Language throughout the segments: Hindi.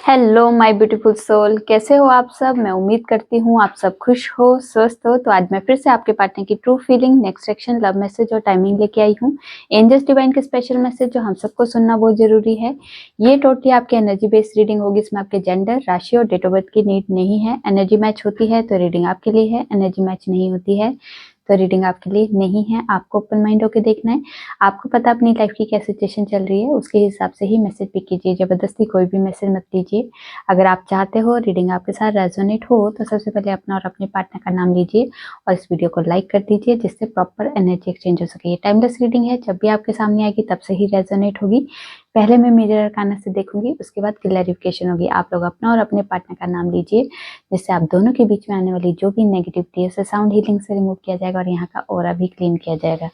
हेलो माय ब्यूटीफुल सोल, कैसे हो आप सब। मैं उम्मीद करती हूँ आप सब खुश हो, स्वस्थ हो। तो आज मैं फिर से आपके पार्टनर की true feeling, next section, love message और टाइमिंग लेके आई हूँ। एंजल्स डिवाइन के स्पेशल मैसेज जो हम सबको सुनना बहुत जरूरी है। ये टोटली आपकी एनर्जी बेस्ड रीडिंग होगी। इसमें आपके जेंडर, राशि और डेट ऑफ बर्थ की नीड नहीं है। एनर्जी मैच होती है तो रीडिंग आपके लिए है, एनर्जी मैच नहीं होती है तो रीडिंग आपके लिए नहीं है। आपको ओपन माइंड होकर देखना है। आपको पता अपनी लाइफ की क्या सिचुएशन चल रही है, उसके हिसाब से ही मैसेज पिक कीजिए। जबरदस्ती कोई भी मैसेज मत दीजिए। अगर आप चाहते हो रीडिंग आपके साथ रेजोनेट हो तो सबसे पहले अपना और अपने पार्टनर का नाम लीजिए और इस वीडियो को लाइक कर दीजिए, जिससे प्रॉपर एनर्जी एक्सचेंज हो सके। ये टाइमलेस रीडिंग है, जब भी आपके सामने आएगी तब से ही रेजोनेट होगी। पहले मैं मेजर अरकाना से देखूंगी, उसके बाद क्लैरिफिकेशन होगी। आप लोग अपना और अपने पार्टनर का नाम लीजिए, जिससे आप दोनों के बीच में आने वाली जो भी नेगेटिविटी है उसे साउंड हीलिंग से रिमूव किया जाएगा और यहाँ का ऑरा भी क्लीन किया जाएगा।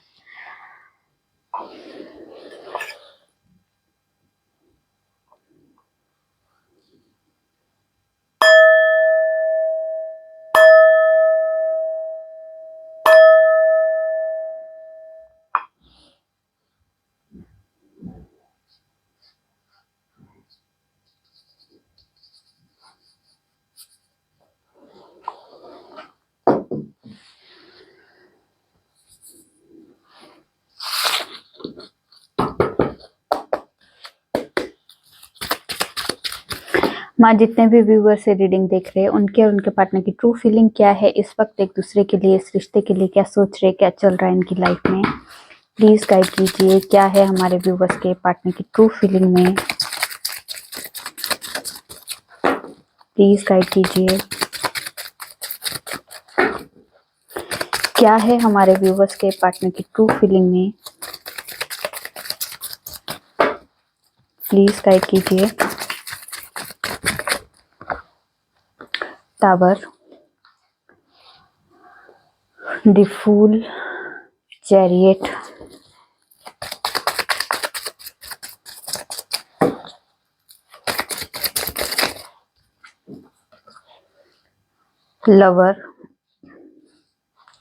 माँ, जितने भी व्यूअर्स से रीडिंग देख रहे हैं उनके और उनके पार्टनर की ट्रू फीलिंग क्या है इस वक्त, एक दूसरे के लिए, इस रिश्ते के लिए क्या सोच रहे, क्या चल रहा है इनकी लाइफ में, प्लीज गाइड कीजिए। क्या है हमारे व्यूअर्स के पार्टनर की ट्रू फीलिंग में, प्लीज गाइड कीजिए। क्या है हमारे व्यूअर्स के पार्टनर की ट्रू फीलिंग में, प्लीज गाइड कीजिए। Tower, the fool, chariot, lover,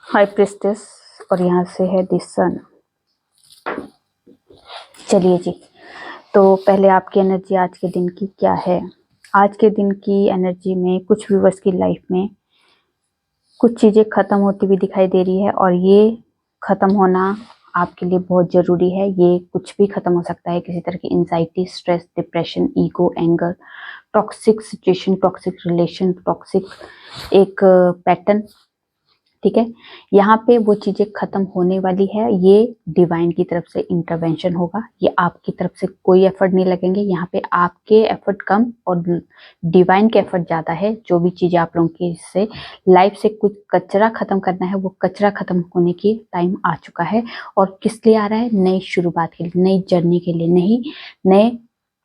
high priestess और यहाँ से है द सन। चलिए जी, तो पहले आपकी एनर्जी आज के दिन की क्या है। आज के दिन की एनर्जी में कुछ व्यूअर्स की लाइफ में कुछ चीज़ें ख़त्म होती हुई दिखाई दे रही है और ये ख़त्म होना आपके लिए बहुत ज़रूरी है। ये कुछ भी ख़त्म हो सकता है, किसी तरह की anxiety, stress, depression, ego, anger, toxic situation, toxic relation, toxic एक पैटर्न। ठीक है, यहाँ पे वो चीज़ें ख़त्म होने वाली है। ये डिवाइन की तरफ से इंटरवेंशन होगा। ये आपकी तरफ से कोई एफर्ट नहीं लगेंगे। यहाँ पे आपके एफर्ट कम और डिवाइन के एफर्ट ज़्यादा है। जो भी चीज़ें आप लोगों की इससे लाइफ से कुछ कचरा ख़त्म करना है, वो कचरा ख़त्म होने की टाइम आ चुका है। और किस लिए आ रहा है? नई शुरुआत के लिए, नई जर्नी के लिए, नहीं नए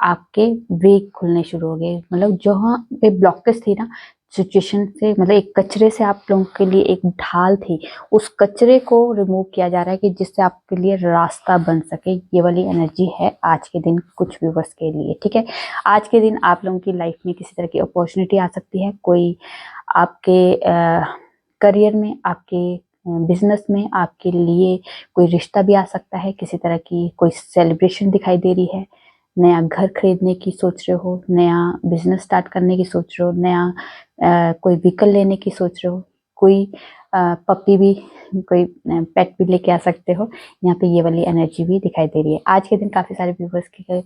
आपके वे खुलने शुरू हो गए। मतलब जहाँ पे ब्लॉकेज थी ना सिचुएशन से, मतलब एक कचरे से आप लोगों के लिए एक ढाल थी, उस कचरे को रिमूव किया जा रहा है कि जिससे आपके लिए रास्ता बन सके। ये वाली एनर्जी है आज के दिन कुछ व्यूअर्स के लिए। ठीक है, आज के दिन आप लोगों की लाइफ में किसी तरह की अपॉर्चुनिटी आ सकती है। कोई आपके करियर में, आपके बिजनेस में आपके लिए कोई रिश्ता भी आ सकता है। किसी तरह की कोई सेलिब्रेशन दिखाई दे रही है। नया घर खरीदने की सोच रहे हो, नया बिजनेस स्टार्ट करने की सोच रहे हो, नया कोई व्हीकल लेने की सोच रहे हो, कोई पपी भी, कोई पेट भी लेके आ सकते हो। यहाँ पे ये वाली एनर्जी भी दिखाई दे रही है। आज के दिन काफ़ी सारे व्यूवर्स की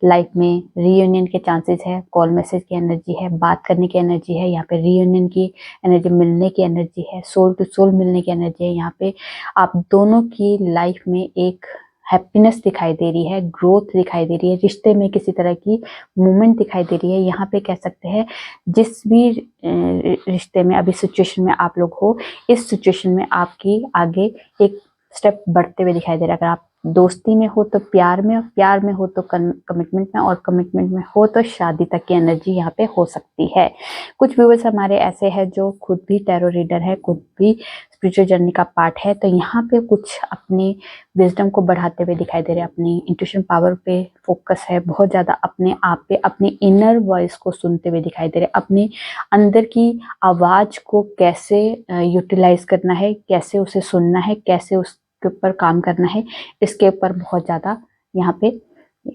लाइफ में रीयूनियन के चांसेस है। कॉल मैसेज की एनर्जी है, बात करने की एनर्जी है। यहाँ पे रीयूनियन की एनर्जी, मिलने की एनर्जी है, सोल टू सोल मिलने की एनर्जी है। यहाँ पे आप दोनों की लाइफ में एक हैप्पीनेस दिखाई दे रही है, ग्रोथ दिखाई दे रही है, रिश्ते में किसी तरह की मूवमेंट दिखाई दे रही है। यहाँ पे कह सकते हैं जिस भी रिश्ते में, अभी सिचुएशन में आप लोग हो, इस सिचुएशन में आपकी आगे एक स्टेप बढ़ते हुए दिखाई दे रहा है। अगर आप दोस्ती में हो तो प्यार में, और प्यार में हो तो कमिटमेंट में, और कमिटमेंट में हो तो शादी तक की एनर्जी यहाँ पे हो सकती है। कुछ व्यूअर्स हमारे ऐसे हैं जो खुद भी टैरो रीडर है, खुद भी स्पिरिचुअल जर्नी का पार्ट है। तो यहाँ पे कुछ अपनी विजडम को बढ़ाते हुए दिखाई दे रहे हैं, अपनी इंट्यूशन पावर पे फोकस है बहुत ज़्यादा, अपने आप पे, अपनी इनर वॉइस को सुनते हुए दिखाई दे रहे हैं। अपने अंदर की आवाज़ को कैसे यूटिलाइज करना है, कैसे उसे सुनना है, कैसे उसके ऊपर काम करना है, इसके ऊपर बहुत ज़्यादा यहाँ पे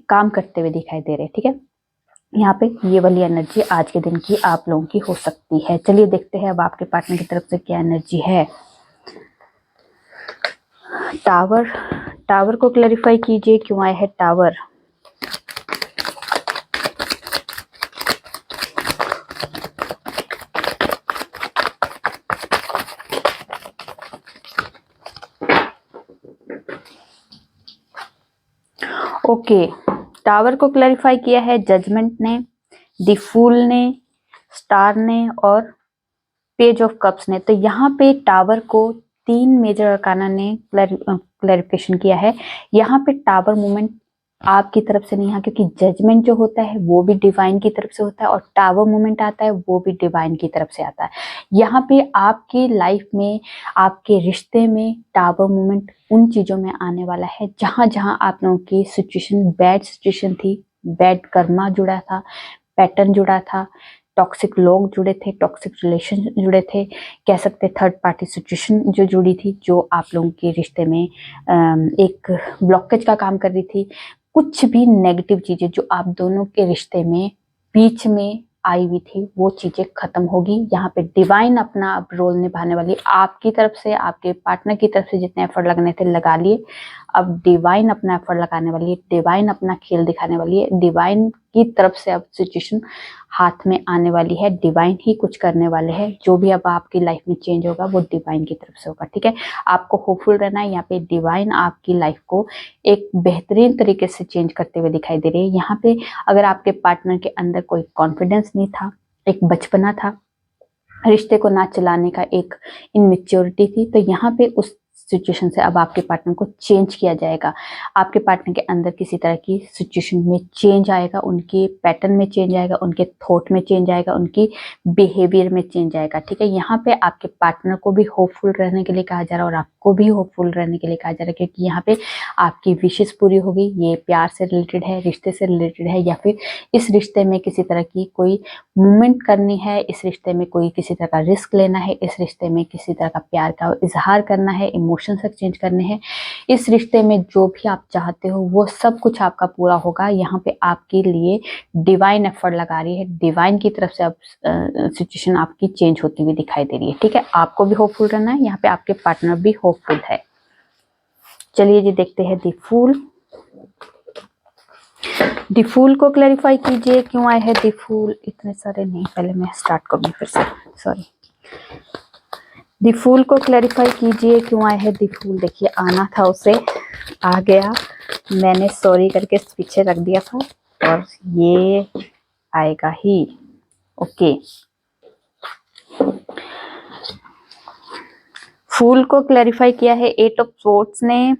काम करते हुए दिखाई दे रहे हैं। ठीक है, यहाँ पे ये वाली एनर्जी आज के दिन की आप लोगों की हो सकती है। चलिए देखते हैं अब आपके पार्टनर की तरफ से क्या एनर्जी है। टावर, टावर को क्लैरिफाई कीजिए, क्यों आया है टावर। ओके, टावर को क्लैरिफाई किया है जजमेंट ने, द फूल ने, स्टार ने और पेज ऑफ कप्स ने। तो यहाँ पे टावर को 3 मेजर अरकाना ने क्लैरिफिकेशन किया है। यहाँ पे टावर मूवमेंट आपकी तरफ से नहीं है, क्योंकि जजमेंट जो होता है वो भी डिवाइन की तरफ से होता है और टावर मूवमेंट आता है वो भी डिवाइन की तरफ से आता है। यहाँ पे आपकी लाइफ में, आपके रिश्ते में टावर मूवमेंट उन चीजों में आने वाला है जहां जहां आप लोगों की सिचुएशन बैड सिचुएशन थी, बैड कर्मा जुड़ा था, पैटर्न जुड़ा था, टॉक्सिक लोग जुड़े थे, टॉक्सिक रिलेशन जुड़े थे, कह सकते थर्ड पार्टी सिचुएशन जो जुड़ी थी, जो आप लोगों के रिश्ते में एक ब्लॉकेज का काम कर रही थी। कुछ भी नेगेटिव चीजें जो आप दोनों के रिश्ते में बीच में आई हुई थी वो चीजें खत्म होगी। यहाँ पे डिवाइन अपना अब रोल निभाने वाली, आपकी तरफ से, आपके पार्टनर की तरफ से जितने एफर्ट लगने थे लगा लिए, अब डिवाइन अपना एफर्ट लगाने वाली है, डिवाइन अपना खेल दिखाने वाली है, डिवाइन की तरफ से अब सिचुएशन हाथ में आने वाली है, डिवाइन ही कुछ करने वाले हैं। जो भी अब आपकी लाइफ में चेंज होगा वो डिवाइन की तरफ से होगा, ठीक है। आपको होपफुल रहना है। यहाँ पे डिवाइन आपकी लाइफ को एक बेहतरीन तरीके से चेंज करते हुए दिखाई दे रही है। यहाँ पे अगर आपके पार्टनर के अंदर कोई कॉन्फिडेंस नहीं था, एक बचपना था, रिश्ते को ना चलाने का एक इनमेच्योरिटी थी, तो यहाँ पे उस सिचुएशन से अब आपके पार्टनर को चेंज किया जाएगा। आपके पार्टनर के अंदर किसी तरह की सिचुएशन में चेंज आएगा, उनके पैटर्न में चेंज आएगा, उनके थॉट में चेंज आएगा, उनकी बिहेवियर में चेंज आएगा, ठीक है। यहाँ पे आपके पार्टनर को भी होपफुल रहने के लिए कहा जा रहा है और आपको भी होपफुल रहने के लिए कहा जा रहा है, क्योंकि यहाँ पे आपकी विशेष पूरी होगी। ये प्यार से रिलेटेड है, रिश्ते से रिलेटेड है, या फिर इस रिश्ते में किसी तरह की कोई मूवमेंट करनी है, इस रिश्ते में कोई किसी तरह का रिस्क लेना है, इस रिश्ते में किसी तरह का प्यार का इजहार करना है, इमोशंस एक्सचेंज करने हैं। इस रिश्ते में जो भी आप चाहते हो वो सब कुछ आपका पूरा होगा। यहाँ पे आपके लिए डिवाइन एफर्ट लगा रही है, डिवाइन की तरफ से अब सिचुएशन आपकी चेंज होती हुई दिखाई दे रही है, ठीक है। आपको भी होपफुल रहना है, यहाँ पे आपके पार्टनर भी होपफुल है। चलिए जी देखते हैं द फूल। द फूल को क्लैरिफाई कीजिए, क्यों आए हैं द फूल। इतने सारे नहीं, पहले मैं स्टार्ट करूंगी फिर से, सॉरी। द फूल को क्लैरिफाई कीजिए, क्यों आए हैं द फूल। देखिए आना था उसे, आ गया, मैंने सॉरी करके पीछे रख दिया था और ये आएगा ही। ओके, फूल को क्लैरिफाई किया है 8 ऑफ सोर्ड्स ने,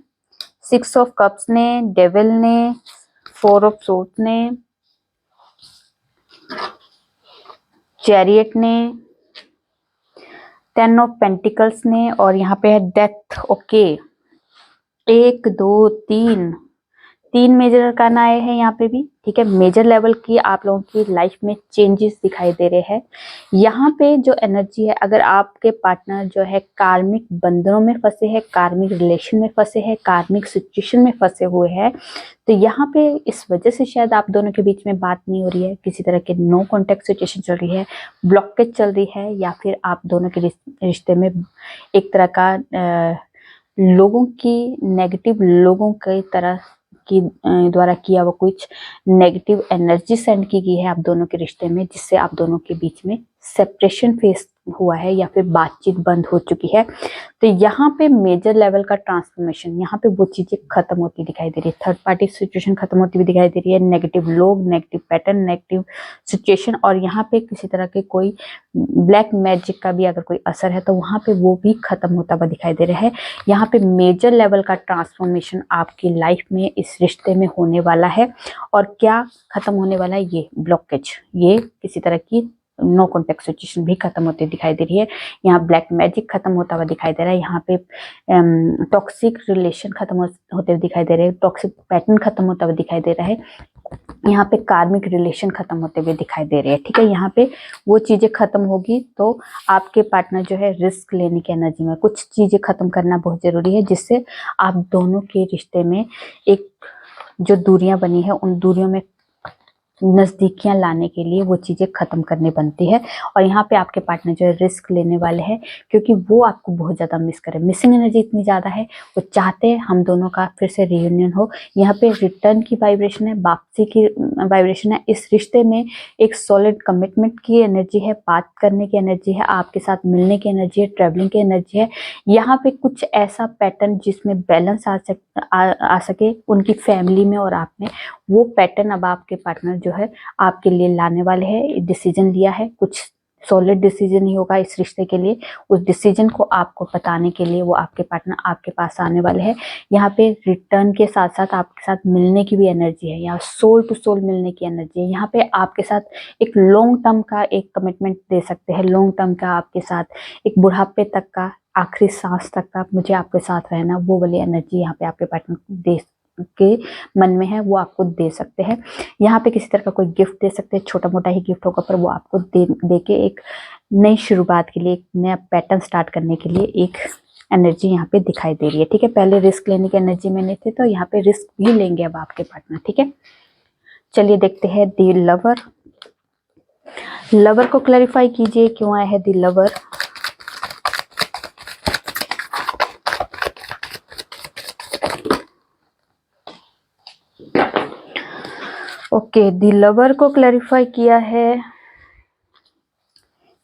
6 ऑफ कप्स ने, डेविल ने, 4 ऑफ सोर्ड्स ने, चैरियट ने, 10 ऑफ पेंटिकल्स ने और यहाँ पे है डेथ। ओके, 1 2 3 मेजर अरकाना आए हैं यहाँ पे भी, ठीक है। मेजर लेवल की आप लोगों की लाइफ में चेंजेस दिखाई दे रहे हैं। यहाँ पे जो एनर्जी है, अगर आपके पार्टनर जो है कार्मिक बंधनों में फंसे हैं, कार्मिक रिलेशन में फंसे हैं, कार्मिक सिचुएशन में फंसे हुए हैं, तो यहाँ पे इस वजह से शायद आप दोनों के बीच में बात नहीं हो रही है, किसी तरह के नो कॉन्टेक्ट सिचुएशन चल रही है, ब्लॉकेज चल रही है, या फिर आप दोनों के रिश्ते में एक तरह का लोगों की, नेगेटिव लोगों की तरह की द्वारा किया हुआ कुछ नेगेटिव एनर्जी सेंड की गई है आप दोनों के रिश्ते में, जिससे आप दोनों के बीच में सेपरेशन फेस हुआ है या फिर बातचीत बंद हो चुकी है। तो यहाँ पे मेजर लेवल का ट्रांसफॉर्मेशन, यहाँ पे वो चीजें खत्म होती दिखाई दे रही है, थर्ड पार्टी सिचुएशन खत्म होती हुई दिखाई दे रही है, नेगेटिव लोग, नेगेटिव पैटर्न, नेगेटिव सिचुएशन, और यहाँ पे किसी तरह के कोई ब्लैक मैजिक का भी अगर कोई असर है तो वहाँ पे वो भी खत्म होता हुआ दिखाई दे रहा है। यहाँ पे मेजर लेवल का ट्रांसफॉर्मेशन आपकी लाइफ में इस रिश्ते में होने वाला है। और क्या खत्म होने वाला है, ये ब्लॉकेज, ये किसी तरह की नो कॉन्टेक्ट सिचुएशन भी खत्म होती दिखाई दे रही है। यहाँ ब्लैक मैजिक खत्म होता हुआ दिखाई दे रहा है, यहाँ पे टॉक्सिक रिलेशन खत्म होते हुए दिखाई दे रहे हैं, टॉक्सिक पैटर्न खत्म होता हुआ दिखाई दे रहा है, यहाँ पे कार्मिक रिलेशन खत्म होते हुए दिखाई दे रहे हैं, ठीक है। यहाँ पे वो चीजें खत्म होगी तो आपके पार्टनर जो है रिस्क लेने की एनर्जी में, कुछ चीजें खत्म करना बहुत जरूरी है, जिससे आप दोनों के रिश्ते में एक जो दूरियां बनी है उन दूरियों में नज़दीकियाँ लाने के लिए वो चीज़ें ख़त्म करनी बनती है। और यहाँ पे आपके पार्टनर जो है रिस्क लेने वाले हैं, क्योंकि वो आपको बहुत ज़्यादा मिस कर रहे हैं। मिसिंग एनर्जी इतनी ज़्यादा है, वो चाहते हैं हम दोनों का फिर से रियूनियन हो। यहाँ पे रिटर्न की वाइब्रेशन है, वापसी की वाइब्रेशन है। इस रिश्ते में एक सॉलिड कमिटमेंट की एनर्जी है, बात करने की एनर्जी है, आपके साथ मिलने की एनर्जी है, ट्रैवलिंग की एनर्जी है। यहाँ पे कुछ ऐसा पैटर्न जिसमें बैलेंस आ सके उनकी फैमिली में और आप में, वो पैटर्न अब आपके पार्टनर जो है आपके लिए लाने वाले हैं। डिसीजन लिया है, कुछ सॉलिड डिसीजन ही होगा इस रिश्ते के लिए। उस डिसीजन को आपको बताने के लिए वो आपके पार्टनर आपके पास आने वाले हैं। यहाँ पे रिटर्न के साथ साथ आपके साथ मिलने की भी एनर्जी है, यहाँ सोल टू सोल मिलने की एनर्जी है। यहाँ पे आपके साथ एक लॉन्ग टर्म का एक कमिटमेंट दे सकते हैं, लॉन्ग टर्म का आपके साथ एक बुढ़ापे तक का, आखिरी सांस तक का मुझे आपके साथ रहना, वो वाली एनर्जी यहाँ पे आपके पार्टनर दे के मन में है, वो आपको दे सकते हैं। यहाँ पे किसी तरह का कोई गिफ्ट दे सकते हैं, छोटा मोटा ही गिफ्ट होगा, पर वो आपको दे के एक नई शुरुआत के लिए, एक नया पैटर्न स्टार्ट करने के लिए एक एनर्जी यहाँ पे दिखाई दे रही है। ठीक है, पहले रिस्क लेने की एनर्जी में नहीं थे, तो यहाँ पे रिस्क भी लेंगे अब आपके पार्टनर। ठीक है, चलिए देखते हैं दी लवर। लवर को क्लैरिफाई कीजिए, क्यों आया है दी लवर। ओके, दी लवर को क्लैरिफाई किया है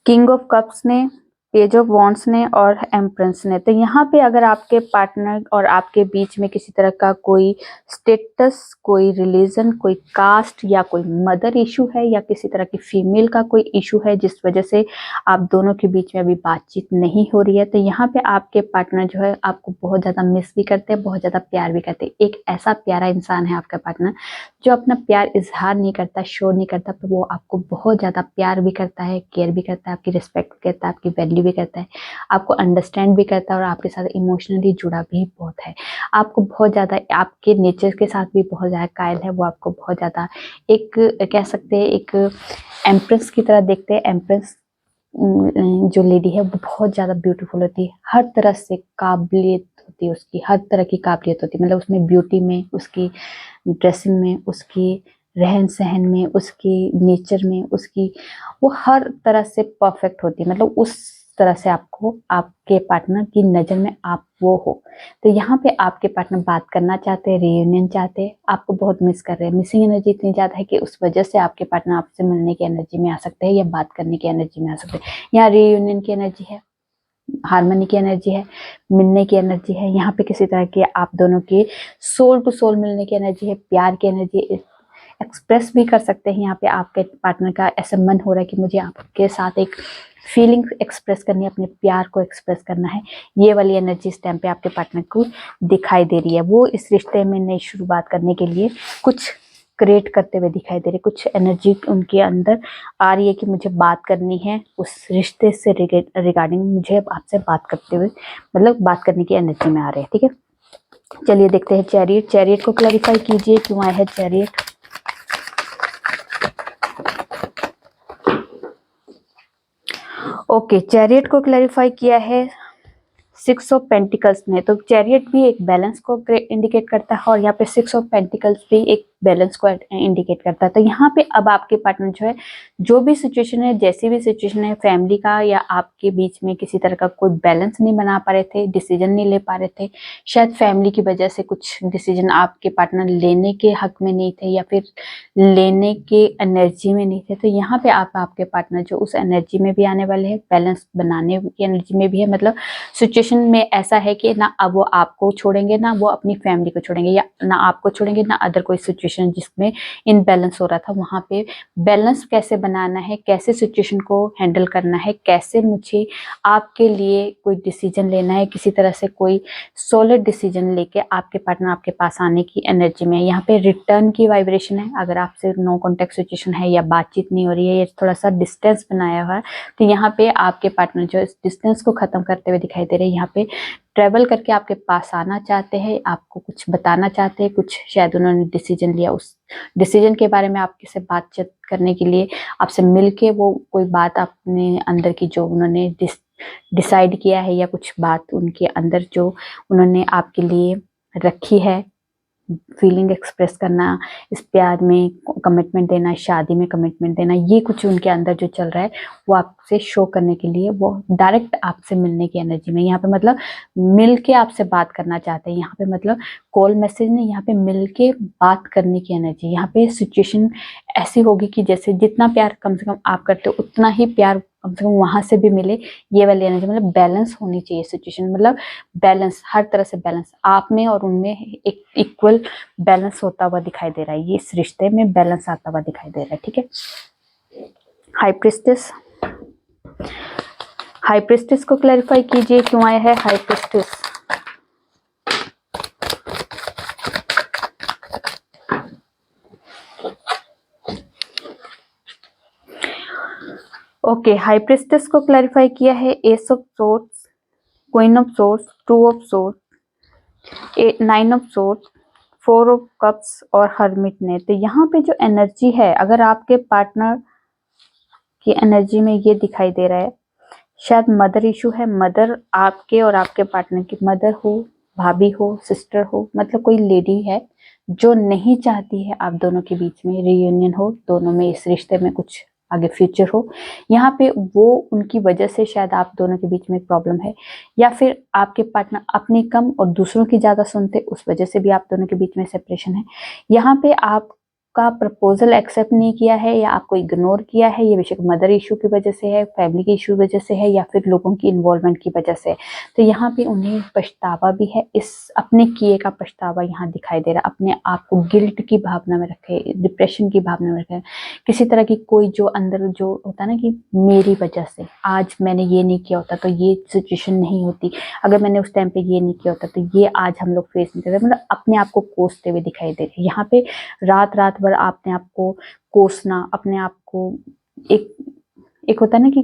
किंग ऑफ कप्स ने, पेज ऑफ वॉन्ड्स ने और एम्प्रेस ने। तो यहाँ पे अगर आपके पार्टनर और आपके बीच में किसी तरह का कोई स्टेटस, कोई रिलीजन, कोई कास्ट या कोई मदर इशू है, या किसी तरह की फीमेल का कोई इशू है जिस वजह से आप दोनों के बीच में अभी बातचीत नहीं हो रही है, तो यहाँ पे आपके पार्टनर जो है आपको बहुत ज़्यादा मिस भी करते हैं, बहुत ज़्यादा प्यार भी करते हैं। एक ऐसा प्यारा इंसान है आपका पार्टनर जो अपना प्यार इजहार नहीं करता, शो नहीं करता, पर वो आपको बहुत ज़्यादा प्यार भी करता है, केयर भी करता है, आपकी रिस्पेक्ट करता है, आपकी वैल्यू भी करता है, आपको अंडरस्टैंड भी करता है और आपके साथ इमोशनली जुड़ा भी बहुत है। आपको बहुत ज़्यादा, आपके नेचर के साथ भी बहुत ज़्यादा कायल है। वो आपको बहुत ज़्यादा एक कह सकते हैं एक एम्प्रेस की तरह देखते हैं। एम्प्रेस जो लेडी है वो बहुत ज़्यादा ब्यूटीफुल होती है, हर तरह से काबिलियत होती है उसकी, हर तरह की काबिलियत होती है। मतलब उसमें ब्यूटी में, उसकी ड्रेसिंग में, उसकी रहन सहन में, उसकी नेचर में, उसकी वो हर तरह से परफेक्ट होती है। मतलब उस तरह से आपको आपके पार्टनर की नज़र में आप वो हो। तो यहाँ पे आपके पार्टनर बात करना चाहते हैं, रियूनियन चाहते हैं, आपको बहुत मिस कर रहे हैं। मिसिंग एनर्जी इतनी ज़्यादा है कि उस वजह से आपके पार्टनर आपसे मिलने की एनर्जी में आ सकते हैं या बात करने की एनर्जी में आ सकते हैं। यहाँ रियूनियन की एनर्जी है, हार्मनी की एनर्जी है, मिलने की एनर्जी है। यहाँ पे किसी तरह की आप दोनों की सोल टू सोल मिलने की एनर्जी है, प्यार की एनर्जी। एक्सप्रेस भी कर सकते हैं यहाँ पे आपके पार्टनर का ऐसा मन हो रहा है कि मुझे आपके साथ एक फीलिंग एक्सप्रेस करनी है, अपने प्यार को एक्सप्रेस करना है। ये वाली एनर्जी इस टाइम पे आपके पार्टनर को दिखाई दे रही है। वो इस रिश्ते में नई शुरुआत करने के लिए कुछ क्रिएट करते हुए दिखाई दे रहे, कुछ एनर्जी उनके अंदर आ रही है कि मुझे बात करनी है उस रिश्ते से रिगार्डिंग, मुझे आपसे बात करते हुए, मतलब बात करने की एनर्जी में आ रहे हैं। ठीक है, चलिए देखते हैं चैरियट। चैरियट को क्लैरिफाई कीजिए, क्यों आया है चैरियट। ओके, चैरियट को क्लैरिफाई किया है 6 ऑफ पेंटिकल्स ने। तो चैरियट भी एक बैलेंस को इंडिकेट करता है और यहाँ पे 6 ऑफ पेंटिकल्स भी एक बैलेंस को इंडिकेट करता है। तो यहाँ पे अब आपके पार्टनर जो है, जो भी सिचुएशन है, जैसी भी सिचुएशन है, फैमिली का या आपके बीच में किसी तरह का कोई बैलेंस नहीं बना पा रहे थे, डिसीजन नहीं ले पा रहे थे, शायद फैमिली की वजह से कुछ डिसीजन आपके पार्टनर लेने के हक में नहीं थे या फिर लेने के एनर्जी में नहीं थे, तो यहाँ पे आप आपके पार्टनर जो उस एनर्जी में भी आने वाले हैं, बैलेंस बनाने की एनर्जी में भी है। मतलब सिचुएशन में ऐसा है कि ना अब वो आपको छोड़ेंगे, ना वो अपनी फैमिली को छोड़ेंगे, या ना आपको छोड़ेंगे, ना अदर कोई सिचुएशन जिसमें इनबैलेंस हो रहा था, वहां पे बैलेंस कैसे बनाना है, कैसे सिचुएशन को हैंडल करना है, कैसे मुझे आपके लिए कोई डिसीजन लेना है, किसी तरह से कोई सॉलिड डिसीजन लेके आपके पार्टनर आपके पास आने की एनर्जी में। यहाँ पे रिटर्न की वाइब्रेशन है। अगर आपसे नो कॉन्टेक्ट सिचुएशन है या बातचीत नहीं हो रही है या थोड़ा सा डिस्टेंस बनाया हुआ है, तो यहाँ पे आपके पार्टनर जो इस डिस्टेंस को खत्म करते हुए दिखाई दे रहे हैं। यहाँ पे ट्रेवल करके आपके पास आना चाहते हैं, आपको कुछ बताना चाहते हैं, कुछ शायद उन्होंने डिसीजन लिया, उस डिसीजन के बारे में आपके से बातचीत करने के लिए आपसे मिलके वो कोई बात अपने अंदर की जो उन्होंने डिसाइड किया है, या कुछ बात उनके अंदर जो उन्होंने आपके लिए रखी है, फीलिंग एक्सप्रेस करना, इस प्यार में कमिटमेंट देना, शादी में कमिटमेंट देना, ये कुछ उनके अंदर जो चल रहा है वो आपसे शो करने के लिए वो डायरेक्ट आपसे मिलने की एनर्जी में, यहाँ पे मतलब मिल के आपसे बात करना चाहते हैं। यहाँ पे मतलब कॉल मैसेज नहीं, यहाँ पे मिल के बात करने की एनर्जी। यहाँ पे सिचुएशन ऐसी होगी कि जैसे जितना प्यार कम से कम आप करते हो उतना ही प्यार कम से कम वहां से भी मिले, ये वाली एनर्जी। मतलब बैलेंस होनी चाहिए सिचुएशन, मतलब बैलेंस, हर तरह से बैलेंस आप में और उनमें एक इक्वल बैलेंस होता हुआ दिखाई दे रहा है। ये इस रिश्ते में बैलेंस आता हुआ दिखाई दे रहा है, ठीक है। हाई प्रिस्टेस, हाई प्रिस्टेस को क्लैरिफाई कीजिए क्यों आया है high priestess. Okay, high priestess को क्लैरिफाई किया है S of swords, queen of swords, two of swords, nine of swords, four of cups और हर्मिट ने। तो यहाँ पे जो एनर्जी है, अगर आपके पार्टनर की एनर्जी में ये दिखाई दे रहा है, शायद मदर इशू है। मदर आपके और आपके पार्टनर की, मदर हो, भाभी हो, सिस्टर हो, मतलब कोई लेडी है जो नहीं चाहती है आप दोनों के बीच में रियूनियन हो, दोनों में इस रिश्ते में कुछ आगे फ्यूचर हो। यहाँ पे वो उनकी वजह से शायद आप दोनों के बीच में प्रॉब्लम है, या फिर आपके पार्टनर अपनी कम और दूसरों की ज्यादा सुनते, उस वजह से भी आप दोनों के बीच में सेपरेशन है। यहाँ पे आपका प्रपोजल एक्सेप्ट नहीं किया है या आपको इग्नोर किया है, ये बेशक मदर इशू की वजह से है, फैमिली के इशू की वजह से है, या फिर लोगों की इन्वॉल्वमेंट की वजह से। तो यहाँ पे उन्हें पछतावा भी है, इस अपने किए का पछतावा यहाँ दिखाई दे रहा है। अपने आप को गिल्ट की भावना में रखे, डिप्रेशन की भावना में रखे, किसी तरह की कोई जो अंदर जो होता है ना कि मेरी वजह से आज मैंने ये नहीं किया होता तो ये सिचुएशन नहीं होती, अगर मैंने उस टाइम पे ये नहीं किया होता तो ये आज हम लोग फेस नहीं करते, मतलब अपने आप को कोसते हुए दिखाई दे रहे हैं। यहाँ पे रात रात भर अपने आप को कोसना, अपने आप को एक एक होता है ना कि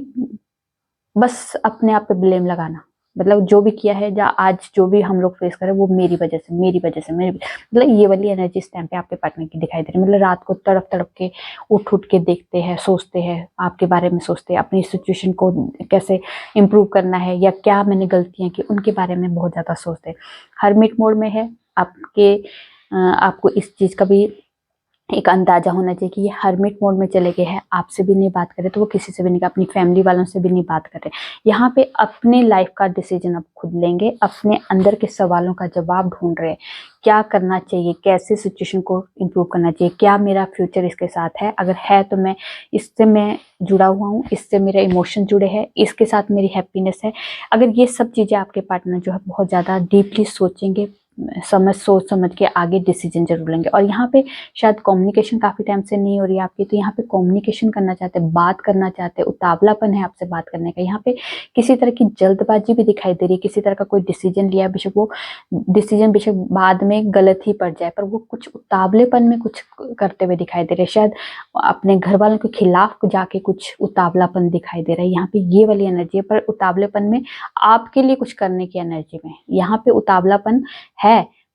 बस अपने आप पे ब्लेम लगाना, मतलब जो भी किया है या आज जो भी हम लोग फेस कर रहे हैं वो मेरी वजह से, मेरी वजह से, मेरी, मतलब ये वाली एनर्जी इस टाइम पे आपके पार्टनर की दिखाई दे रही है। मतलब रात को तड़प तड़प के उठ के देखते हैं, सोचते हैं, आपके बारे में सोचते हैं, अपनी सिचुएशन को कैसे इम्प्रूव करना है या क्या मैंने गलतियां की उनके बारे में बहुत ज्यादा सोचते हैं। हर्मिट मोड में है आपको इस चीज का भी एक अंदाजा होना चाहिए कि ये हर्मिट मोड में चले गए हैं, आपसे भी नहीं बात करे तो वो किसी से भी नहीं, अपनी फैमिली वालों से भी नहीं बात करे। यहाँ पे अपने लाइफ का डिसीजन अब खुद लेंगे, अपने अंदर के सवालों का जवाब ढूंढ रहे हैं, क्या करना चाहिए, कैसे सिचुएशन को इम्प्रूव करना चाहिए, क्या मेरा फ्यूचर इसके साथ है, अगर है तो मैं इससे मैं जुड़ा हुआ हूँ, इससे मेरे इमोशन जुड़े हैं, इसके साथ मेरी हैप्पीनेस है। अगर ये सब चीजें आपके पार्टनर जो है बहुत ज्यादा डीपली सोचेंगे, सोच समझ के आगे डिसीजन जरूर लेंगे। और यहाँ पे शायद कम्युनिकेशन काफी टाइम से नहीं हो रही है आपकी, तो यहाँ पे कम्युनिकेशन करना चाहते हैं, बात करना चाहते हैं, उतावलापन है आपसे बात करने का। यहाँ पे किसी तरह की जल्दबाजी भी दिखाई दे रही है, किसी तरह का कोई डिसीजन लिया, बेशक वो डिसीजन बेशक बाद में गलत ही पड़ जाए, पर वो कुछ उतावलेपन में कुछ करते हुए दिखाई दे रहे हैं, शायद अपने घर वालों के खिलाफ जाके कुछ उतावलापन दिखाई दे रहा है। यहाँ पे ये वाली एनर्जी है, पर उतावलेपन में आपके लिए कुछ करने की एनर्जी में यहाँ पे उतावलापन है,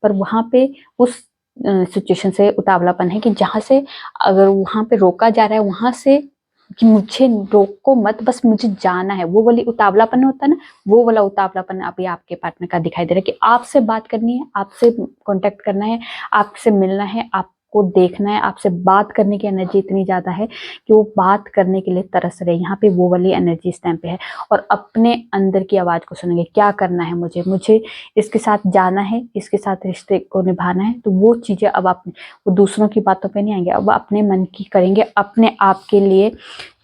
पर वहां पे उस सिचुएशन से उतावलापन है कि जहां से अगर वहां पे रोका जा रहा है वहां से कि मुझे रोको मत, बस मुझे जाना है, वो वाली उतावलापन होता है ना, वो वाला उतावलापन अभी आपके पार्टनर का दिखाई दे रहा है कि आपसे बात करनी है, आपसे कांटेक्ट करना है, आपसे मिलना है, आपको देखना है, आपसे बात करने की एनर्जी इतनी ज्यादा है कि वो बात करने के लिए तरस रहे। यहाँ पे वो वाली एनर्जी इस टाइम पे है, और अपने अंदर की आवाज को सुनेंगे, क्या करना है मुझे इसके साथ जाना है, इसके साथ रिश्ते को निभाना है। तो वो चीजें अब अपने, वो दूसरों की बातों पे नहीं आएंगे, अब अपने मन की करेंगे, अपने आप के लिए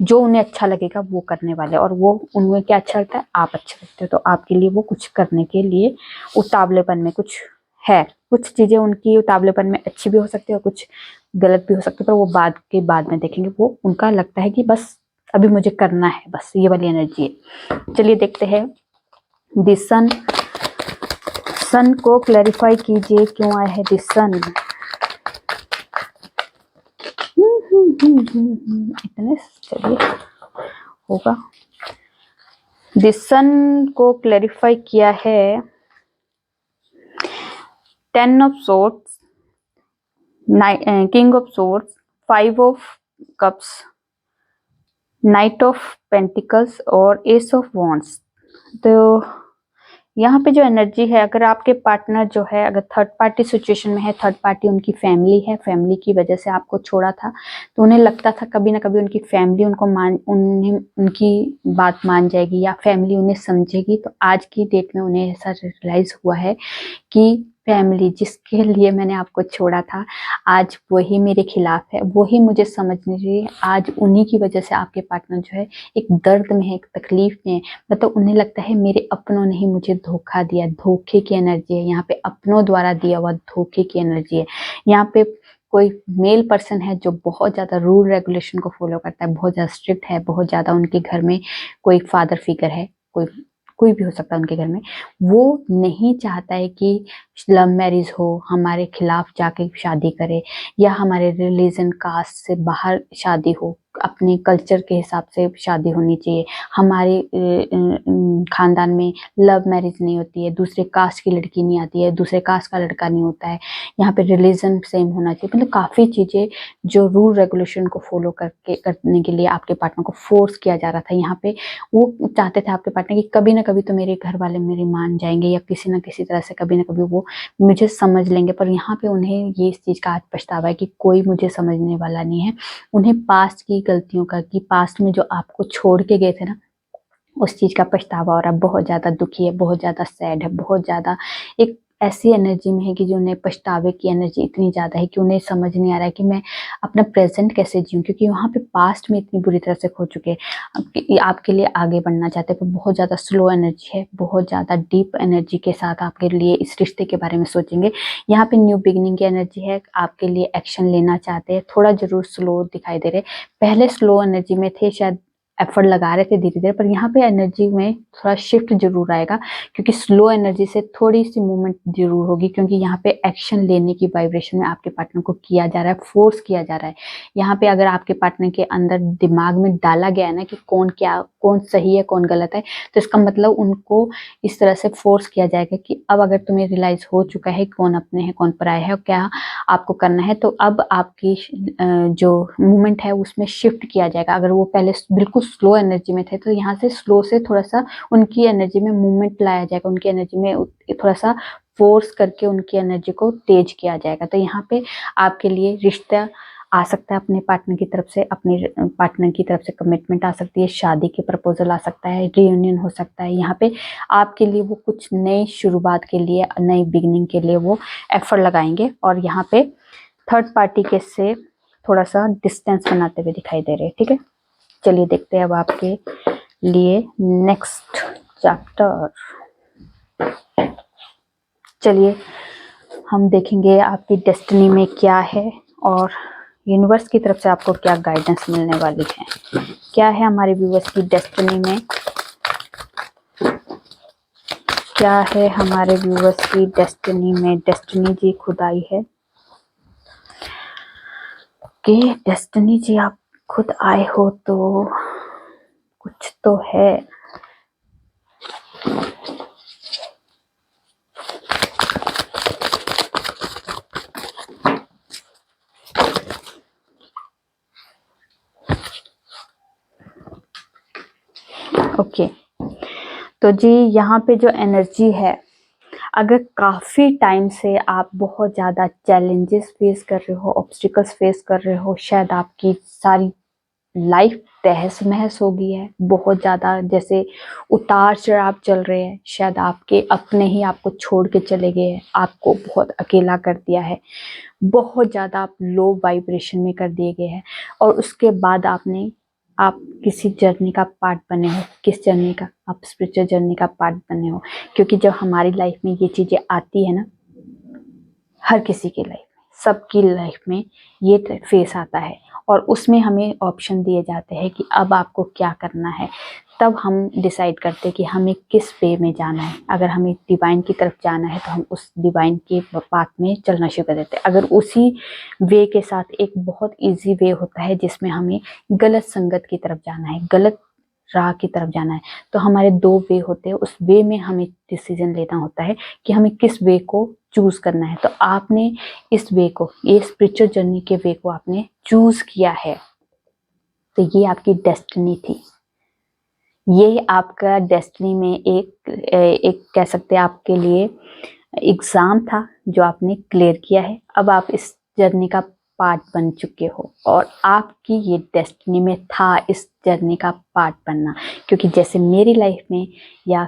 जो उन्हें अच्छा लगेगा वो करने वाले। और वो उन्हें क्या अच्छा लगता है, आप अच्छे लगते हो, तो आपके लिए वो कुछ करने के लिए उतावलेपन में कुछ है। कुछ चीजें उनकी उतावलेपन में अच्छी भी हो सकती है और कुछ गलत भी हो सकती है, पर वो बाद में देखेंगे। वो उनका लगता है कि बस अभी मुझे करना है, बस ये वाली एनर्जी है। चलिए देखते हैं द सन को क्लैरिफाई कीजिए क्यों आया है द सन। इतने चलिए होगा। द सन को क्लैरिफाई किया है 10 of swords, king of swords, 5 of cups, night of pentacles और एस ऑफ वॉन्ड्स। तो यहाँ पे जो एनर्जी है, अगर आपके पार्टनर जो है अगर थर्ड पार्टी सिचुएशन में है, थर्ड पार्टी उनकी फैमिली है, फैमिली की वजह से आपको छोड़ा था, तो उन्हें लगता था कभी ना कभी उनकी फैमिली उनकी बात मान जाएगी या फैमिली उन्हें समझेगी। तो आज की डेट में उन्हें ऐसा रियलाइज हुआ है कि फैमिली जिसके लिए मैंने आपको छोड़ा था, आज वही मेरे खिलाफ है, वही मुझे समझ नहीं रही है। आज उन्हीं की वजह से आपके पार्टनर जो है एक दर्द में है, एक तकलीफ में है। मतलब उन्हें लगता है मेरे अपनों ने ही मुझे धोखा दिया। धोखे की एनर्जी है यहाँ पे, अपनों द्वारा दिया हुआ धोखे की एनर्जी है। यहाँ पे कोई मेल पर्सन है जो बहुत ज्यादा रूल रेगुलेशन को फॉलो करता है, बहुत ज्यादा स्ट्रिक्ट है, बहुत ज्यादा उनके घर में कोई फादर फिगर है, कोई भी हो सकता है उनके घर में। वो नहीं चाहता है कि लव मैरिज हो, हमारे खिलाफ जाके शादी करे, या हमारे रिलीजन कास्ट से बाहर शादी हो, अपने कल्चर के हिसाब से शादी होनी चाहिए। हमारे खानदान में लव मैरिज नहीं होती है, दूसरे कास्ट की लड़की नहीं आती है, दूसरे कास्ट का लड़का नहीं होता है, यहाँ पे रिलीजन सेम होना चाहिए। मतलब काफ़ी चीज़ें जो रूल रेगुलेशन को फॉलो करने के लिए आपके पार्टनर को फोर्स किया जा रहा था। यहाँ पे वो चाहते थे आपके पार्टनर कि कभी ना कभी तो मेरे घर वाले मेरी मान जाएंगे, या किसी ना किसी तरह से कभी ना कभी वो मुझे समझ लेंगे। पर यहाँ पे उन्हें ये इस चीज़ का आज पछतावा है कि कोई मुझे समझने वाला नहीं है। उन्हें पास्ट की गलतियों का, कि पास्ट में जो आपको छोड़ के गए थे ना, उस चीज का पछतावा हो रहा है। बहुत ज्यादा दुखी है, बहुत ज्यादा सैड है, बहुत ज्यादा एक ऐसी एनर्जी में है कि जो उन्हें पछतावे की एनर्जी इतनी ज्यादा है कि उन्हें समझ नहीं आ रहा है कि मैं अपना प्रेजेंट कैसे जीऊं, क्योंकि वहां पे पास्ट में इतनी बुरी तरह से खो चुके हैं। आपके लिए आगे बढ़ना चाहते हैं, पर बहुत ज्यादा स्लो एनर्जी है, बहुत ज्यादा डीप एनर्जी के साथ आपके लिए इस रिश्ते के बारे में सोचेंगे। यहाँ पे न्यू बिगिनिंग की एनर्जी है, आपके लिए एक्शन लेना चाहते हैं, थोड़ा जरूर स्लो दिखाई दे रहे। पहले स्लो एनर्जी में थे, शायद एफर्ट लगा रहे थे धीरे धीरे, पर यहाँ पे एनर्जी में थोड़ा शिफ्ट जरूर आएगा, क्योंकि स्लो एनर्जी से थोड़ी सी मूवमेंट जरूर होगी, क्योंकि यहाँ पे एक्शन लेने की वाइब्रेशन में आपके पार्टनर को किया जा रहा है, फोर्स किया जा रहा है। यहाँ पे अगर आपके पार्टनर के अंदर दिमाग में डाला गया है ना कि कौन सही है कौन गलत है, तो इसका मतलब उनको इस तरह से फोर्स किया जाएगा कि अब अगर तुम्हें रियलाइज हो चुका है कौन अपने है कौन पराये है और क्या आपको करना है, तो अब आपकी जो मूवमेंट है उसमें शिफ्ट किया जाएगा। अगर वो पहले बिल्कुल स्लो एनर्जी में थे, तो यहाँ से स्लो से थोड़ा सा उनकी एनर्जी में मूवमेंट लाया जाएगा, उनकी एनर्जी में थोड़ा सा फोर्स करके उनकी एनर्जी को तेज किया जाएगा। तो यहाँ पे आपके लिए रिश्ता आ सकता है अपने पार्टनर की तरफ से, अपने पार्टनर की तरफ से कमिटमेंट आ सकती है, शादी के प्रपोजल आ सकता है, रियूनियन हो सकता है। यहाँ पे आपके लिए वो कुछ नई शुरुआत के लिए, नई बिगिनिंग के लिए वो एफर्ट लगाएंगे, और यहाँ पे थर्ड पार्टी के से थोड़ा सा डिस्टेंस बनाते हुए दिखाई दे रहे हैं। ठीक है, चलिए देखते हैं अब आपके लिए नेक्स्ट चैप्टर। चलिए हम देखेंगे आपकी डेस्टिनी में क्या है, और यूनिवर्स की तरफ से आपको क्या गाइडेंस मिलने वाली है। क्या है हमारे व्यूअर्स की डेस्टिनी में, क्या है हमारे व्यूअर्स की डेस्टिनी में। डेस्टिनी जी खुदाई है कि डेस्टिनी जी आप खुद आए हो तो कुछ तो है। ओके, तो जी यहाँ पे जो एनर्जी है, अगर काफ़ी टाइम से आप बहुत ज़्यादा चैलेंजेस फेस कर रहे हो, ऑब्स्टिकल्स फेस कर रहे हो, शायद आपकी सारी लाइफ तहस महस हो गई है, बहुत ज़्यादा जैसे उतार चढ़ाव चल रहे हैं, शायद आपके अपने ही आपको छोड़ के चले गए हैं, आपको बहुत अकेला कर दिया है, बहुत ज़्यादा आप लो वाइब्रेशन में कर दिए गए हैं, और उसके बाद आप किसी जर्नी का पार्ट बने हो। किस जर्नी का? आप स्पिरिचुअल जर्नी का पार्ट बने हो, क्योंकि जब हमारी लाइफ में ये चीज़ें आती है ना, हर किसी की लाइफ में, सबकी लाइफ में ये फेस आता है, और उसमें हमें ऑप्शन दिए जाते हैं कि अब आपको क्या करना है। तब हम डिसाइड करते हैं कि हमें किस वे में जाना है। अगर हमें डिवाइन की तरफ जाना है तो हम उस डिवाइन के पाथ में चलना शुरू कर देते हैं। अगर उसी वे के साथ एक बहुत इजी वे होता है जिसमें हमें गलत संगत की तरफ जाना है, गलत राह की तरफ जाना है, तो हमारे दो वे होते हैं। उस वे में हमें डिसीजन लेना होता है कि हमें किस वे को चूज करना है। तो आपने इस वे को, ये स्पिरिचुअल जर्नी के वे को आपने चूज किया है, तो ये आपकी डेस्टिनी थी। ये आपका डेस्टिनी में एक कह सकते हैं आपके लिए एग्जाम था जो आपने क्लियर किया है। अब आप इस जर्नी का पार्ट बन चुके हो और आपकी ये डेस्टिनी में था इस जर्नी का पार्ट बनना। क्योंकि जैसे मेरी लाइफ में या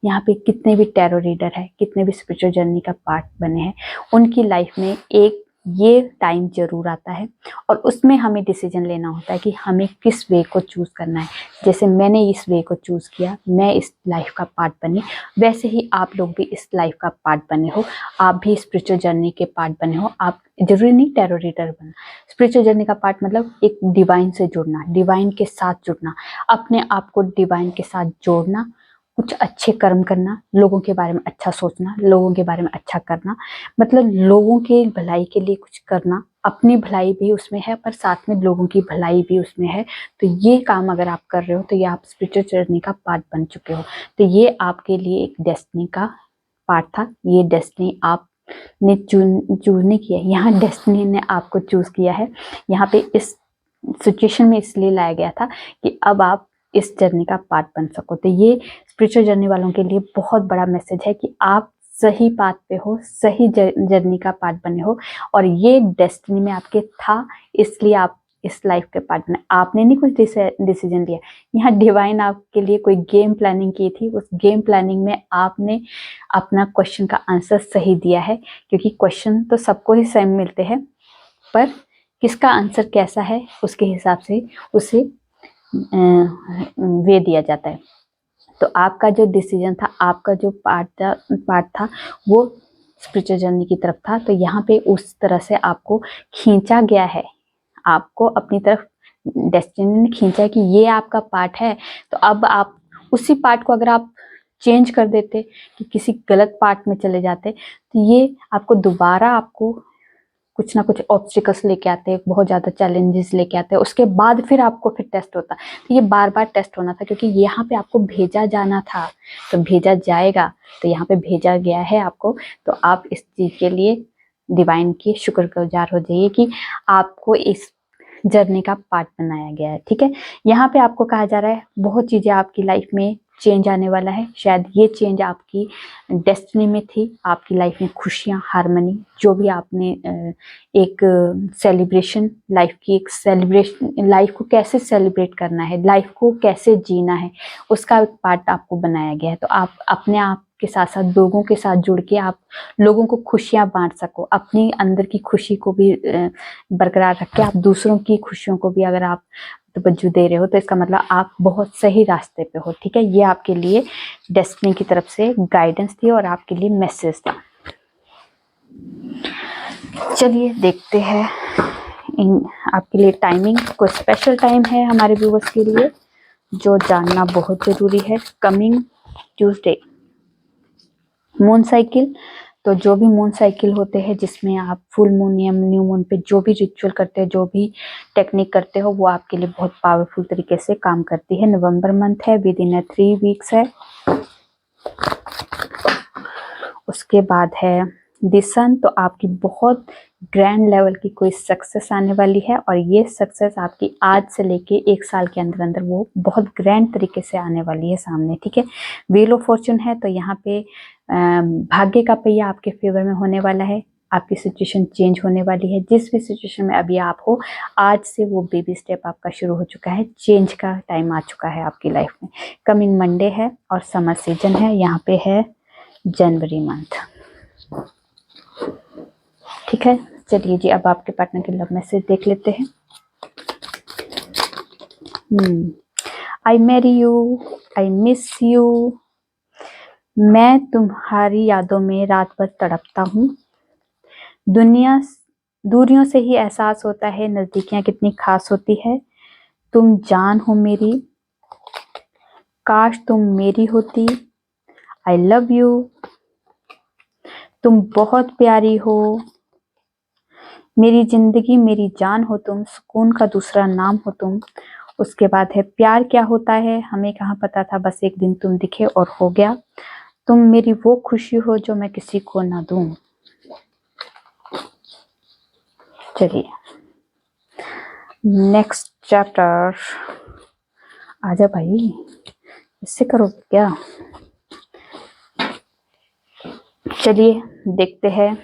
यहाँ पे कितने भी टैरो रीडर है, कितने भी स्पिरिचुअल जर्नी का पार्ट बने हैं, उनकी लाइफ में एक ये टाइम जरूर आता है और उसमें हमें डिसीजन लेना होता है कि हमें किस वे को चूज करना है। जैसे मैंने इस वे को चूज किया, मैं इस लाइफ का पार्ट बनी, वैसे ही आप लोग भी इस लाइफ का पार्ट बने हो। आप भी स्पिरिचुअल जर्नी के पार्ट बने हो। आप जरूरी नहीं टैरो रीडर बनना। स्पिरिचुअल जर्नी का पार्ट मतलब एक डिवाइन से जुड़ना, डिवाइन के साथ जुड़ना, अपने आप को डिवाइन के साथ जोड़ना, कुछ अच्छे कर्म करना, लोगों के बारे में अच्छा सोचना, लोगों के बारे में अच्छा करना, मतलब लोगों के भलाई के लिए कुछ करना। अपनी भलाई भी उसमें है पर साथ में लोगों की भलाई भी उसमें है। तो ये काम अगर आप कर रहे हो तो ये आप स्पिरिचुअल जर्नी का पार्ट बन चुके हो। तो ये आपके लिए एक डेस्टिनी का पार्ट था। ये डेस्टिनी आपने चूज नहीं किया, यहाँ डेस्टिनी ने आपको चूज किया है। यहाँ पे इस सिचुएशन में इसलिए लाया गया था कि अब आप इस जर्नी का पार्ट बन सको। तो ये स्पिरिचुअल जर्नी वालों के लिए बहुत बड़ा मैसेज है कि आप सही पाथ पे हो, सही जर्नी का पार्ट बने हो और ये डेस्टिनी में आपके था, इसलिए आप इस लाइफ के पार्ट बने। आपने नहीं कुछ डिसीजन लिया, यहाँ डिवाइन आपके लिए कोई गेम प्लानिंग की थी। उस गेम प्लानिंग में आपने अपना क्वेश्चन का आंसर सही दिया है। क्योंकि क्वेश्चन तो सबको ही सेम मिलते हैं, पर किसका आंसर कैसा है उसके हिसाब से उसे वे दिया जाता है। तो आपका जो डिसीजन था, आपका जो पार्ट था वो स्पिरिचुअल जर्नी की तरफ था। तो यहाँ पे उस तरह से आपको खींचा गया है, आपको अपनी तरफ डेस्टिनी ने खींचा है कि ये आपका पार्ट है। तो अब आप उसी पार्ट को अगर आप चेंज कर देते कि किसी गलत पार्ट में चले जाते, तो ये आपको दोबारा आपको कुछ ना कुछ ऑब्स्टिकल्स लेके आते हैं, बहुत ज़्यादा चैलेंजेस लेके आते हैं। उसके बाद फिर आपको फिर टेस्ट होता। तो ये बार बार टेस्ट होना था क्योंकि यहाँ पे आपको भेजा जाना था, तो भेजा जाएगा। तो यहाँ पे भेजा गया है आपको। तो आप इस चीज़ के लिए डिवाइन की शुक्रगुजार हो जाइए कि आपको इस जर्नी का पार्ट बनाया गया है। ठीक है, यहाँ पे आपको कहा जा रहा है बहुत चीज़ें आपकी लाइफ में चेंज आने वाला है। शायद ये चेंज आपकी डेस्टिनी में थी। आपकी लाइफ में खुशियाँ, हारमनी, जो भी आपने एक सेलिब्रेशन लाइफ की, एक सेलिब्रेशन लाइफ को कैसे सेलिब्रेट करना है, लाइफ को कैसे जीना है, उसका एक पार्ट आपको बनाया गया है। तो आप अपने आप के साथ साथ लोगों के साथ जुड़ के आप लोगों को खुशियाँ बांट सको। अपनी अंदर की खुशी को भी बरकरार रख के आप दूसरों की खुशियों को भी अगर आप तवज्जो दे रहे हो, तो इसका मतलब आप बहुत सही रास्ते पे हो। ठीक है, ये आपके लिए डेस्टिनी की तरफ से गाइडेंस थी और आपके लिए मैसेज था। चलिए देखते हैं इन आपके लिए टाइमिंग। कोई स्पेशल टाइम है हमारे व्यूअर्स के लिए जो जानना बहुत जरूरी है। Coming Tuesday moon cycle. तो जो भी मून साइकिल होते हैं जिसमें आप फुल मून या न्यू मून पे जो भी रिचुअल करते हैं, जो भी टेक्निक करते हो, वो आपके लिए बहुत पावरफुल तरीके से काम करती है। नवंबर मंथ है, विद इन 3 वीक्स है। उसके बाद है दिसन। तो आपकी बहुत ग्रैंड लेवल की कोई सक्सेस आने वाली है और ये सक्सेस आपकी आज से लेके 1 साल के अंदर अंदर वो बहुत ग्रैंड तरीके से आने वाली है सामने। ठीक है, व्हील ऑफ फॉर्चून है। तो यहाँ पे भाग्य का पहिया आपके फेवर में होने वाला है। आपकी सिचुएशन चेंज होने वाली है। जिस भी सिचुएशन में अभी आप हो, आज से वो बेबी स्टेप आपका शुरू हो चुका है। चेंज का टाइम आ चुका है आपकी लाइफ में। कमिंग मंडे है और समर सीजन है। यहाँ पे है जनवरी मंथ। ठीक है, चलिए जी अब आपके पार्टनर के लव मैसेज देख लेते हैं। I marry you, I miss you. मैं तुम्हारी यादों में रात भर तड़पता हूँ। दुनिया दूरियों से ही एहसास होता है नजदीकियां कितनी खास होती है। तुम जान हो मेरी, काश तुम मेरी होती। आई लव यू, तुम बहुत प्यारी हो। मेरी जिंदगी मेरी जान हो तुम, सुकून का दूसरा नाम हो तुम। उसके बाद है प्यार क्या होता है हमें कहाँ पता था, बस एक दिन तुम दिखे और हो गया। तुम मेरी वो खुशी हो जो मैं किसी को ना दूं। चलिए नेक्स्ट चैप्टर, आजा भाई। इससे करो क्या? चलिए देखते हैं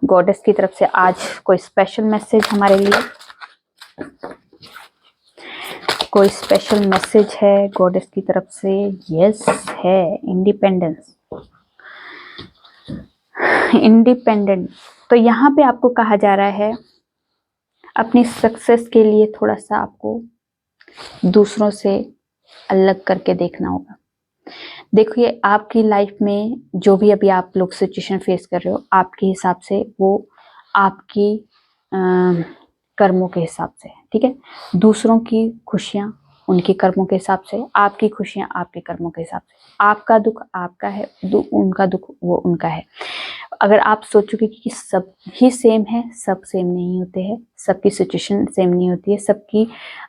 गॉडेस की तरफ से आज कोई स्पेशल मैसेज हमारे लिए। कोई स्पेशल मैसेज है गॉडेस की तरफ से? यस है। Independence, independent. तो यहाँ पे आपको कहा जा रहा है अपनी सक्सेस के लिए थोड़ा सा आपको दूसरों से अलग करके देखना होगा। देखिए आपकी लाइफ में जो भी अभी आप लोग सिचुएशन फेस कर रहे हो, आपके हिसाब से वो आपकी कर्मों के हिसाब से, ठीक है। दूसरों की खुशियां उनके कर्मों के हिसाब से, आपकी खुशियां आपके कर्मों के हिसाब से। आपका दुख आपका है, उनका दुख वो उनका है। अगर आप सोचोगे कि सब ही सेम है, सब सेम नहीं होते हैं, सबकी सिचुएशन सेम नहीं होती है, सबकी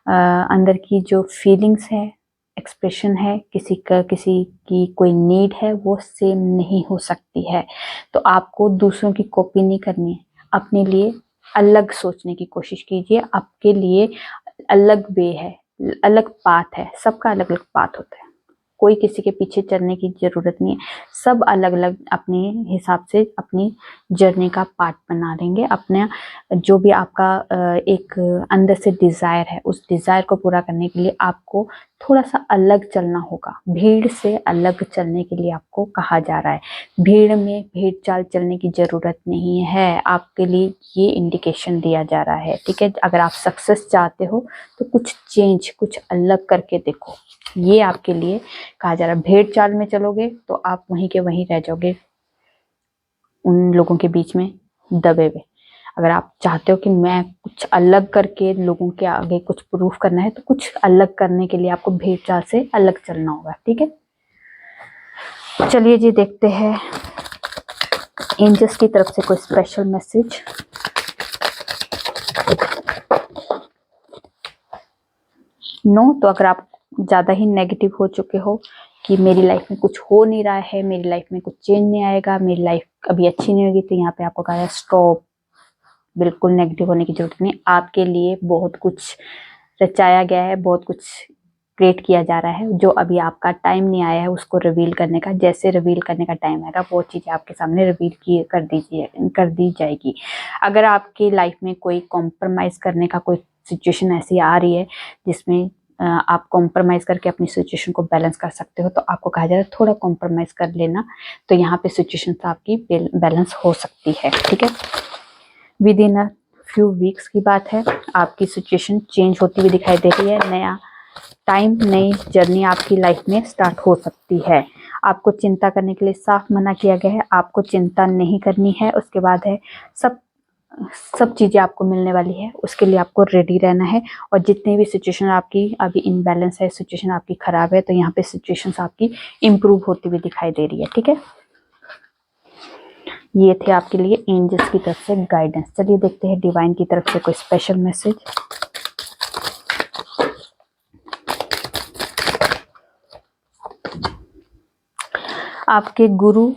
अंदर की जो फीलिंग्स है, एक्सप्रेशन है, किसी की कोई नीड है, वो सेम नहीं हो सकती है। तो आपको दूसरों की कॉपी नहीं करनी है, अपने लिए अलग सोचने की कोशिश कीजिए। आपके लिए अलग वे है, अलग पाथ है, सबका अलग अलग पाथ होता है। कोई किसी के पीछे चलने की जरूरत नहीं है, सब अलग अलग अपने हिसाब से अपनी जर्नी का पार्ट बना लेंगे। अपने जो भी आपका एक अंदर से डिजायर है, उस डिजायर को पूरा करने के लिए आपको थोड़ा सा अलग चलना होगा। भीड़ से अलग चलने के लिए आपको कहा जा रहा है। भीड़ में भीड़ चाल चलने की जरूरत नहीं है, आपके लिए ये इंडिकेशन दिया जा रहा है, ठीक है। अगर आप सक्सेस चाहते हो तो कुछ चेंज, कुछ अलग करके देखो, ये आपके लिए कहा जा रहा है। भेड़ चाल में चलोगे तो आप वहीं के वहीं रह जाओगे, उन लोगों के बीच में दबे हुए। अगर आप चाहते हो कि मैं कुछ अलग करके लोगों के आगे कुछ प्रूफ करना है, तो कुछ अलग करने के लिए आपको भेड़ चाल से अलग चलना होगा, ठीक है। चलिए जी देखते हैं एंजल्स की तरफ से कोई स्पेशल मैसेज। नो, तो अगर आप ज्यादा ही नेगेटिव हो चुके हो कि मेरी लाइफ में कुछ हो नहीं रहा है, मेरी लाइफ में कुछ चेंज नहीं आएगा, मेरी लाइफ कभी अच्छी नहीं होगी, तो यहाँ पे आपको कहा है स्टॉप, बिल्कुल नेगेटिव होने की जरूरत नहीं। आपके लिए बहुत कुछ रचाया गया है, बहुत कुछ क्रिएट किया जा रहा है। जो अभी आपका टाइम नहीं आया है उसको रिवील करने का, जैसे रिवील करने का टाइम आएगा वो चीज़ें आपके सामने रिवील कर दी जाएगी। अगर आपकी लाइफ में कोई कॉम्प्रोमाइज करने का कोई सिचुएशन ऐसी आ रही है जिसमें आप कॉम्प्रोमाइज करके अपनी सिचुएशन को बैलेंस कर सकते हो, तो आपको कहा जा रहा है थोड़ा कॉम्प्रोमाइज कर लेना, तो यहाँ पे सिचुएशन आपकी बैलेंस हो सकती है, ठीक है। With in a few weeks की बात है, आपकी सिचुएशन चेंज होती हुई दिखाई दे रही है। नया टाइम, नई जर्नी आपकी लाइफ में स्टार्ट हो सकती है। आपको चिंता करने के लिए साफ मना किया गया है, आपको चिंता नहीं करनी है। उसके बाद है सब चीज़ें आपको मिलने वाली है, उसके लिए आपको रेडी रहना है। और जितनी भी सिचुएशन आपकी अभी इनबैलेंस है, सिचुएशन आपकी खराब है, तो यहाँ पे सिचुएशन आपकी इम्प्रूव होती हुई दिखाई दे रही है, ठीक है। ये थे आपके लिए एंजल्स की तरफ से गाइडेंस। चलिए देखते हैं डिवाइन की तरफ से कोई स्पेशल मैसेज। आपके गुरु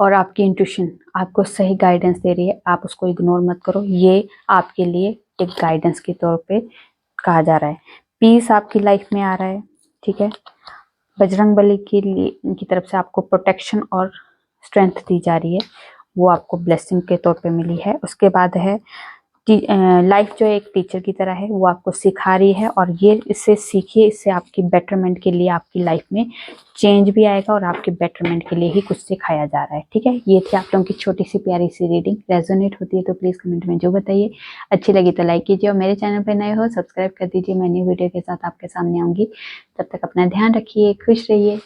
और आपकी इंट्यूशन आपको सही गाइडेंस दे रही है, आप उसको इग्नोर मत करो। ये आपके लिए एक गाइडेंस के तौर पे कहा जा रहा है। पीस आपकी लाइफ में आ रहा है, ठीक है। बजरंगबली की तरफ से आपको प्रोटेक्शन और स्ट्रेंथ दी जा रही है, वो आपको ब्लेसिंग के तौर पे मिली है। उसके बाद है लाइफ जो एक टीचर की तरह है, वो आपको सिखा रही है, और ये इससे सीखिए, इससे आपकी बेटरमेंट के लिए आपकी लाइफ में चेंज भी आएगा और आपके बेटरमेंट के लिए ही कुछ सिखाया जा रहा है, ठीक है। ये थी आप लोगों की छोटी सी प्यारी सी रीडिंग। रेजोनेट होती है तो प्लीज कमेंट में जो बताइए। अच्छी लगी तो लाइक कीजिए, और मेरे चैनल पर नए हो सब्सक्राइब कर दीजिए। मैं न्यू वीडियो के साथ आपके सामने आऊंगी। तब तक अपना ध्यान रखिए, खुश रहिए।